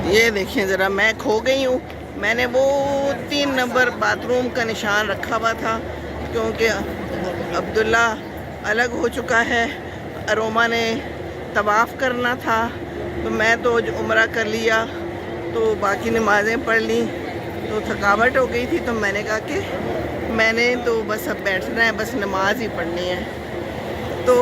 ये देखिए ज़रा, मैं खो गई हूँ। मैंने वो 3 नंबर बाथरूम का निशान रखा हुआ था, क्योंकि अब्दुल्ला अलग हो चुका है। अरोमा ने तवाफ़ करना था, तो मैं तो उम्रा कर लिया, तो बाकी नमाज़ें पढ़ ली, तो थकावट हो गई थी। तो मैंने कहा कि मैंने तो बस अब बैठना है, बस नमाज ही पढ़नी है। तो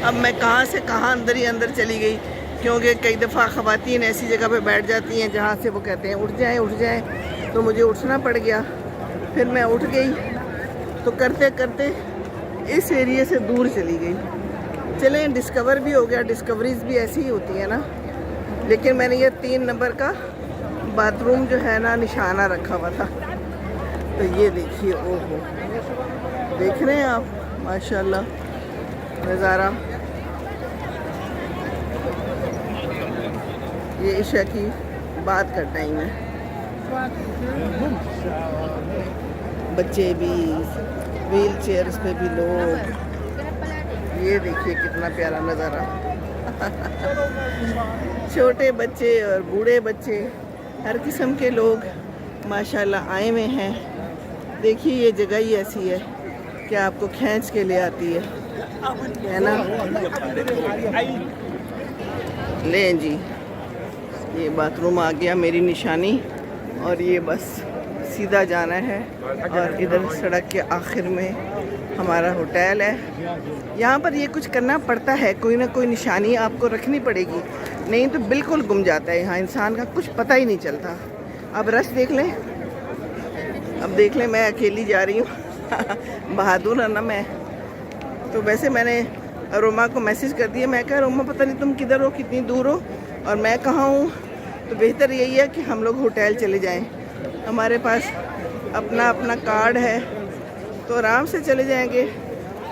अब मैं कहाँ से कहाँ अंदर ही अंदर चली गई, क्योंकि कई दफ़ा ख़वातीन ऐसी जगह पे बैठ जाती हैं जहाँ से वो कहते हैं उठ जाएं उठ जाएं, तो मुझे उठना पड़ गया। फिर मैं उठ गई, तो करते करते इस एरिए से दूर चली गई। चलें, डिस्कवर भी हो गया। डिस्कवरीज भी ऐसी ही होती है ना। लेकिन मैंने ये 3 नंबर का बाथरूम जो है ना निशाना रखा हुआ था। तो ये देखिए, ओहो, देख रहे हैं आप माशाल्लाह नज़ारा। ये ईशा की बात का टाइम है। बच्चे भी, व्हील चेयर्स पे भी लोग। ये देखिए कितना प्यारा नज़ारा। छोटे बच्चे और बूढ़े बच्चे, हर किस्म के लोग माशाल्लाह आए हुए हैं। देखिए ये जगह ही ऐसी है कि आपको खींच के ले आती है ना। लें जी, ये बाथरूम आ गया मेरी निशानी, और ये बस सीधा जाना है। और इधर सड़क के आखिर में हमारा होटल है। यहाँ पर ये कुछ करना पड़ता है, कोई ना कोई निशानी आपको रखनी पड़ेगी, नहीं तो बिल्कुल गुम जाता है यहाँ इंसान का, कुछ पता ही नहीं चलता। अब रश देख लें, अब देख लें, मैं अकेली जा रही हूँ। बहादुर है ना मैं। तो वैसे मैंने रोमा को मैसेज कर दिया, मैं कहा रोमा पता नहीं तुम किधर हो, कितनी दूर हो और मैं कहाँ हूँ। तो बेहतर यही है कि हम लोग होटल चले जाएं। हमारे पास अपना अपना कार्ड है, तो आराम से चले जाएंगे,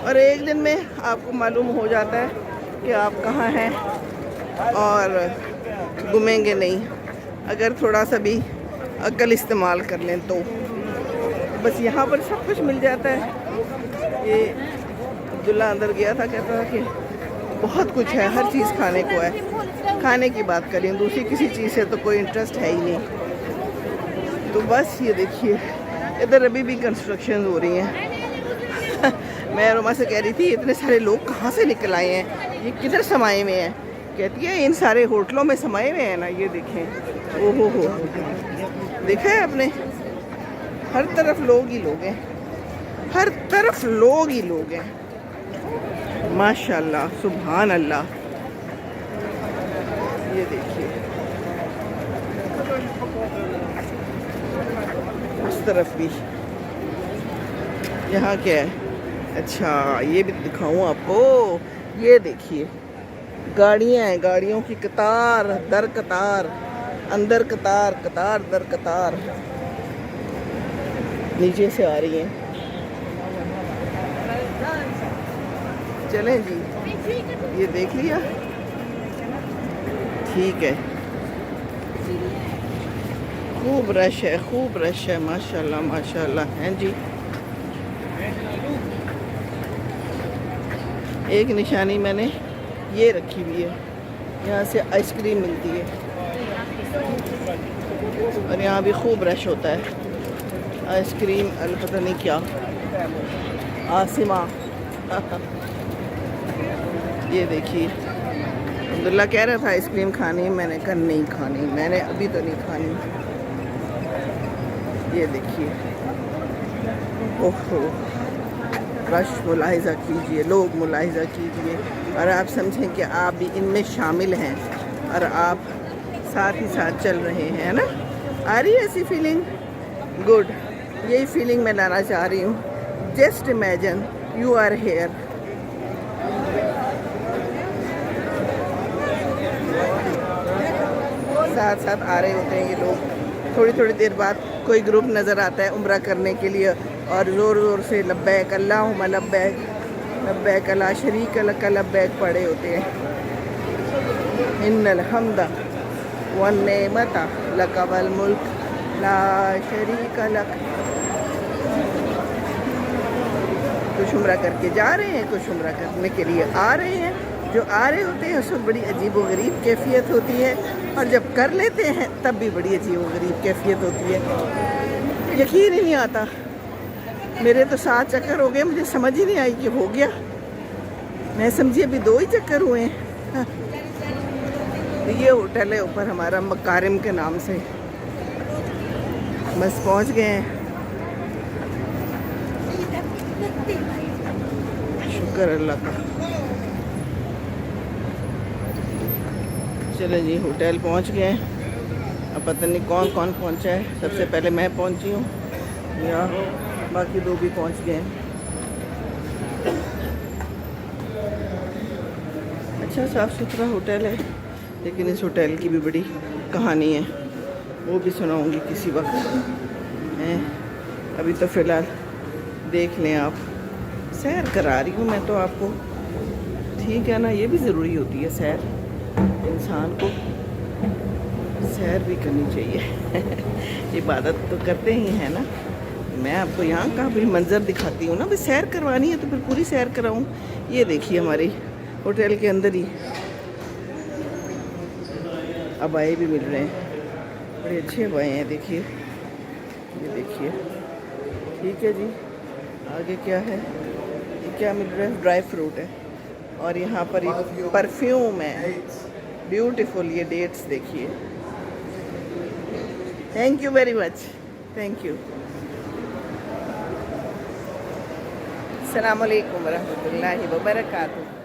और एक दिन में आपको मालूम हो जाता है कि आप कहाँ हैं, और घूमेंगे नहीं अगर थोड़ा सा भी अक्ल इस्तेमाल कर लें तो। बस यहाँ पर सब कुछ मिल जाता है। ये अब्दुल्ला अंदर गया था, कहता था कि बहुत कुछ है, हर चीज़ खाने को है। खाने की बात करें, दूसरी किसी चीज़ से तो कोई इंटरेस्ट है ही नहीं। तो बस ये देखिए, इधर अभी भी कंस्ट्रक्शन हो रही हैं। मैं रोमा से कह रही थी इतने सारे लोग कहाँ से निकल आए हैं, ये किधर समाये हुए हैं। कहती है इन सारे होटलों में समाये हुए हैं ना। ये देखें, ओहो हो, देखा है आपने, हर तरफ लोग ही लोग हैं, हर तरफ लोग ही लोग हैं। माशाल्लाह, सुभान अल्लाह। ये देखिए उस तरफ भी। यहाँ क्या है, अच्छा ये भी दिखाऊं आपको। ये देखिए गाड़ियाँ हैं, गाड़ियों की कतार दर कतार, अंदर कतार, कतार दर कतार नीचे से आ रही हैं। चलें जी, ये देख लिया, ठीक है। खूब रश है, खूब रश है, माशाल्लाह माशाल्लाह हैं जी। एक निशानी मैंने ये रखी हुई है, यहाँ से आइसक्रीम मिलती है, और यहाँ भी खूब रश होता है। आइसक्रीम पता नहीं क्या, आसिमा। ये देखिए, अब्दुल्ला कह रहा था आइसक्रीम खानी, मैंने कहा नहीं खानी, मैंने अभी तो नहीं खानी। ये देखिए, ओहो, रश मुलाहिज़ा कीजिए, लोग मुलाहिज़ा कीजिए, और आप समझें कि आप भी इनमें शामिल हैं और आप साथ ही साथ चल रहे हैं ना। आ रही है ऐसी फीलिंग? गुड, यही फीलिंग मैं लाना चाह रही हूँ। Just imagine you are here. साथ साथ आ रहे होते हैं ये लोग। थोड़ी थोड़ी देर बाद कोई ग्रुप नज़र आता है उम्रा करने के लिए, और ज़ोर ज़ोर से लब्बैक अल्लाहुम्मा लब्बैक, लब्बैक ला शरीक लक लब्बैक पड़े होते हैं। इन्नल हम्दा वन नेमता लक वल मुल्क ला शरीक लक। कुछ उम्रा करके जा रहे हैं, कुछ उम्रा करने के लिए आ रहे हैं। जो आ रहे होते हैं उस वक्त बड़ी अजीब व गरीब कैफियत होती है, और जब कर लेते हैं तब भी बड़ी अजीब-ओ-गरीब कैफियत होती है, यकीन ही नहीं आता। मेरे तो 7 चक्कर हो गए, मुझे समझ ही नहीं आई कि हो गया। मैं समझी अभी 2 ही चक्कर हुए हैं। हाँ। ये होटल है ऊपर हमारा मकारिम के नाम से। बस पहुंच गए हैं, शुक्र अल्लाह का। चलो जी होटल पहुंच गए हैं। अब पता नहीं कौन कौन पहुंचा है। सबसे पहले मैं पहुंची हूँ या बाकी 2 भी पहुंच गए हैं। अच्छा साफ़ सुथरा होटल है, लेकिन इस होटल की भी बड़ी कहानी है, वो भी सुनाऊंगी किसी वक्त हैं। अभी तो फ़िलहाल देख लें आप। सैर करा रही हूँ मैं तो आपको, ठीक है ना। ये भी ज़रूरी होती है सैर, इंसान को सैर भी करनी चाहिए। इबादत तो करते ही हैं ना। मैं आपको यहाँ का भी मंज़र दिखाती हूँ ना, भी सैर करवानी है तो फिर पूरी सैर कराऊँ। ये देखिए हमारी होटल के अंदर ही अबाए भी मिल रहे हैं, बड़े अच्छे अबाए हैं। देखिए, ये देखिए, ठीक है जी। आगे क्या है, ये क्या मिल रहा है? ड्राई फ्रूट है। और यहाँ पर ये परफ्यूम है, ब्यूटीफुल। ये डेट्स देखिए। Thank you very much, thank you. अस्सलाम वालेकुम रहमतुल्लाहि व बरकातहू।